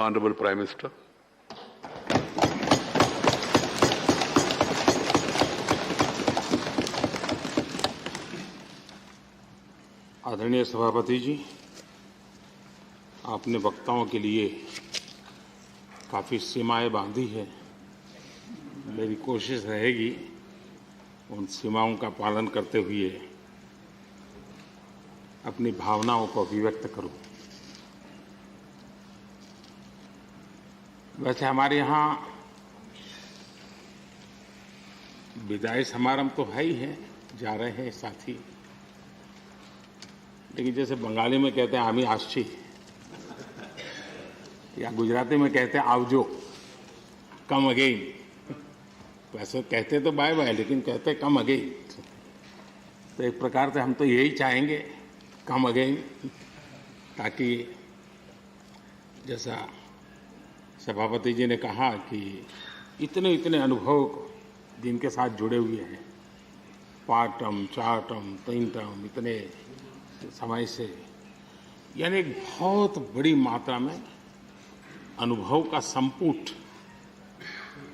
Honorable Prime Minister. आदरणीय सभापति जी, आपने वक्ताओं के लिए काफ़ी सीमाएं बांधी है। मेरी कोशिश रहेगी उन सीमाओं का पालन करते हुए अपनी भावनाओं को अभिव्यक्त करूं। वैसे हमारे यहाँ विदाई समारंभ तो है ही है, जा रहे हैं साथी, लेकिन जैसे बंगाली में कहते हैं आमी आशी, या गुजराती में कहते हैं आवजो, कम अगेन। वैसे कहते तो बाय बाय, लेकिन कहते कम अगेन। तो एक प्रकार से हम तो यही चाहेंगे, कम अगेन, ताकि जैसा सभापति जी ने कहा कि इतने इतने अनुभव जिनके साथ जुड़े हुए हैं, 5 टर्म 4 टर्म 3 टर्म, इतने समय से, यानी एक बहुत बड़ी मात्रा में अनुभव का संपुट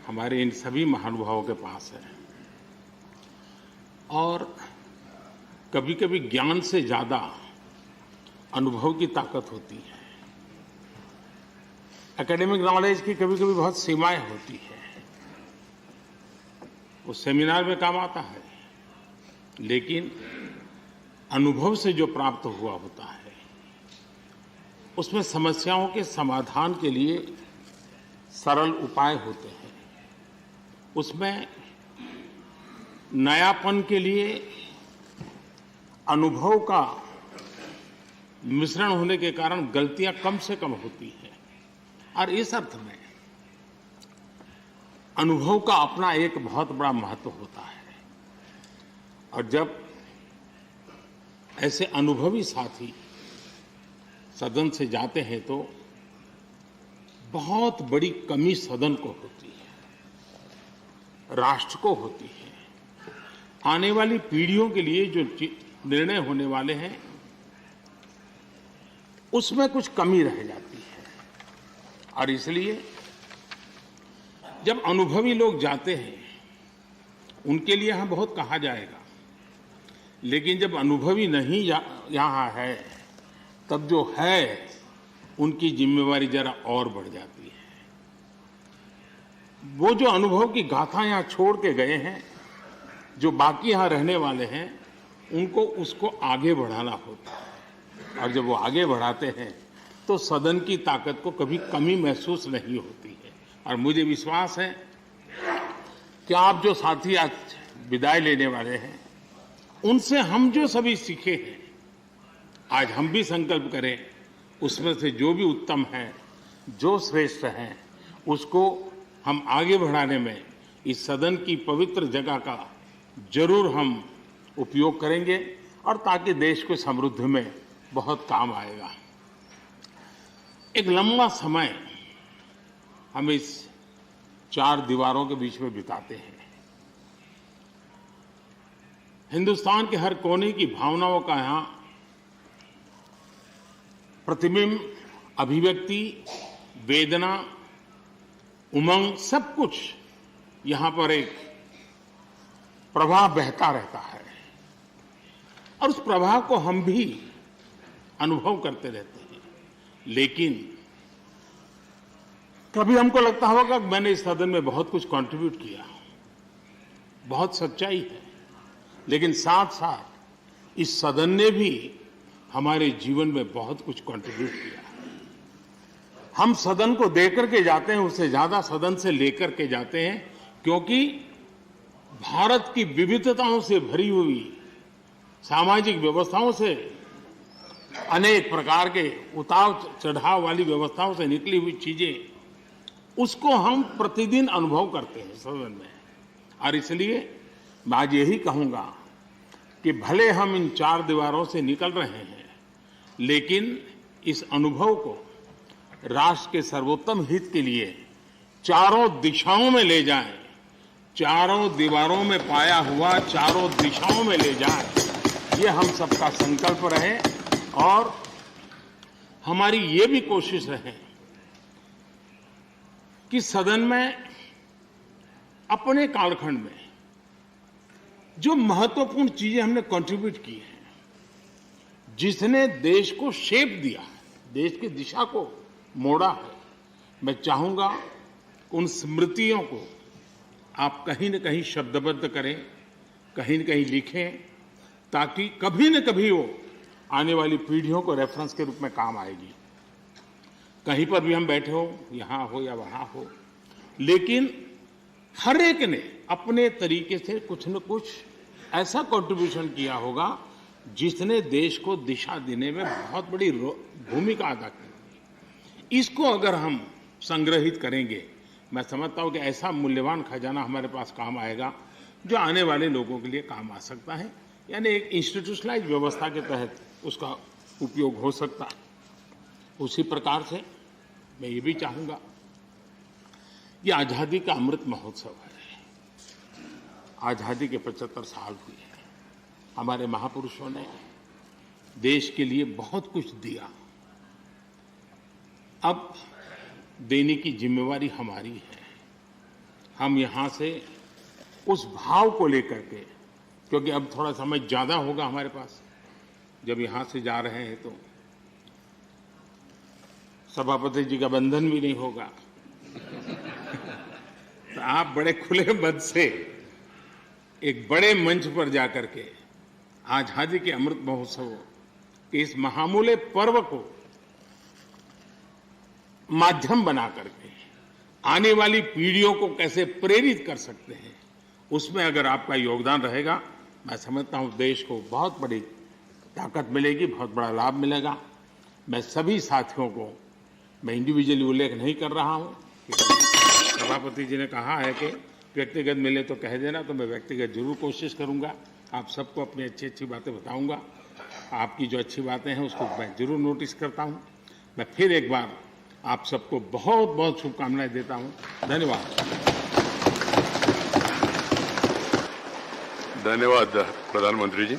हमारे इन सभी महानुभावों के पास है। और कभी कभी ज्ञान से ज्यादा अनुभव की ताकत होती है। एकेडमिक नॉलेज की कभी कभी बहुत सीमाएं होती है, वो सेमिनार में काम आता है, लेकिन अनुभव से जो प्राप्त हुआ होता है उसमें समस्याओं के समाधान के लिए सरल उपाय होते हैं, उसमें नयापन के लिए अनुभव का मिश्रण होने के कारण गलतियां कम से कम होती हैं। और इस अर्थ में अनुभव का अपना एक बहुत बड़ा महत्व होता है। और जब ऐसे अनुभवी साथी सदन से जाते हैं तो बहुत बड़ी कमी सदन को होती है, राष्ट्र को होती है। आने वाली पीढ़ियों के लिए जो निर्णय होने वाले हैं उसमें कुछ कमी रह जाती है। और इसलिए जब अनुभवी लोग जाते हैं उनके लिए यहां बहुत कहा जाएगा, लेकिन जब अनुभवी नहीं यहाँ है तब जो है उनकी जिम्मेवारी जरा और बढ़ जाती है। वो जो अनुभव की गाथा यहाँ छोड़ के गए हैं, जो बाकी यहाँ रहने वाले हैं, उनको उसको आगे बढ़ाना होता है। और जब वो आगे बढ़ाते हैं तो सदन की ताकत को कभी कमी महसूस नहीं होती है। और मुझे विश्वास है कि आप जो साथी आज विदाई लेने वाले हैं, उनसे हम जो सभी सीखे हैं, आज हम भी संकल्प करें उसमें से जो भी उत्तम है, जो श्रेष्ठ है, उसको हम आगे बढ़ाने में इस सदन की पवित्र जगह का जरूर हम उपयोग करेंगे, और ताकि देश को समृद्धि में बहुत काम आएगा। एक लंबा समय हम इस 4 दीवारों के बीच में बिताते हैं। हिंदुस्तान के हर कोने की भावनाओं का यहाँ प्रतिबिंब, अभिव्यक्ति, वेदना, उमंग, सब कुछ यहाँ पर एक प्रवाह बहता रहता है। और उस प्रवाह को हम भी अनुभव करते रहते हैं। लेकिन कभी हमको लगता होगा कि मैंने इस सदन में बहुत कुछ कंट्रीब्यूट किया, बहुत सच्चाई है, लेकिन साथ साथ इस सदन ने भी हमारे जीवन में बहुत कुछ कंट्रीब्यूट किया। हम सदन को देकर के जाते हैं, उससे ज्यादा सदन से लेकर के जाते हैं, क्योंकि भारत की विविधताओं से भरी हुई सामाजिक व्यवस्थाओं से, अनेक प्रकार के उतार चढ़ाव वाली व्यवस्थाओं से निकली हुई चीजें, उसको हम प्रतिदिन अनुभव करते हैं सदन में। और इसलिए मैं आज यही कहूंगा कि भले हम इन 4 दीवारों से निकल रहे हैं, लेकिन इस अनुभव को राष्ट्र के सर्वोत्तम हित के लिए चारों दिशाओं में ले जाएं, चारों दीवारों में पाया हुआ चारों दिशाओं में ले जाएं, ये हम सबका संकल्प रहे। और हमारी ये भी कोशिश रहे कि सदन में अपने कालखंड में जो महत्वपूर्ण चीजें हमने कंट्रीब्यूट की हैं, जिसने देश को शेप दिया है, देश की दिशा को मोड़ा है, मैं चाहूंगा उन स्मृतियों को आप कहीं न कहीं शब्दबद्ध करें, कहीं न कहीं लिखें, ताकि कभी न कभी वो आने वाली पीढ़ियों को रेफरेंस के रूप में काम आएगी। कहीं पर भी हम बैठे हो, यहां हो या वहां हो, लेकिन हर एक ने अपने तरीके से कुछ न कुछ ऐसा कंट्रीब्यूशन किया होगा जिसने देश को दिशा देने में बहुत बड़ी भूमिका अदा की। इसको अगर हम संग्रहित करेंगे, मैं समझता हूं कि ऐसा मूल्यवान खजाना हमारे पास काम आएगा जो आने वाले लोगों के लिए काम आ सकता है, यानी एक इंस्टीट्यूशनलाइज्ड व्यवस्था के तहत उसका उपयोग हो सकता है। उसी प्रकार से मैं ये भी चाहूंगा, ये आजादी का अमृत महोत्सव है। आजादी के 75 साल हुए हैं। हमारे महापुरुषों ने देश के लिए बहुत कुछ दिया। अब देने की जिम्मेवारी हमारी है। हम यहां से उस भाव को लेकर के, क्योंकि अब थोड़ा समय ज्यादा होगा हमारे पास, जब यहां से जा रहे हैं तो सभापति जी का बंधन भी नहीं होगा। तो आप बड़े खुले मन से एक बड़े मंच पर जाकर के आजादी के अमृत महोत्सव के इस महामूल्य पर्व को माध्यम बना करके आने वाली पीढ़ियों को कैसे प्रेरित कर सकते हैं, उसमें अगर आपका योगदान रहेगा, मैं समझता हूं देश को बहुत बड़ी ताकत मिलेगी, बहुत बड़ा लाभ मिलेगा। मैं सभी साथियों को, मैं इंडिविजुअली उल्लेख नहीं कर रहा हूं, सभापति जी ने कहा है कि व्यक्तिगत मिले तो कह देना, तो मैं व्यक्तिगत जरूर कोशिश करूंगा। आप सबको अपनी अच्छी अच्छी बातें बताऊंगा। आपकी जो अच्छी बातें हैं उसको मैं जरूर नोटिस करता हूं। मैं फिर एक बार आप सबको बहुत बहुत शुभकामनाएं देता हूं। धन्यवाद। धन्यवाद प्रधानमंत्री जी।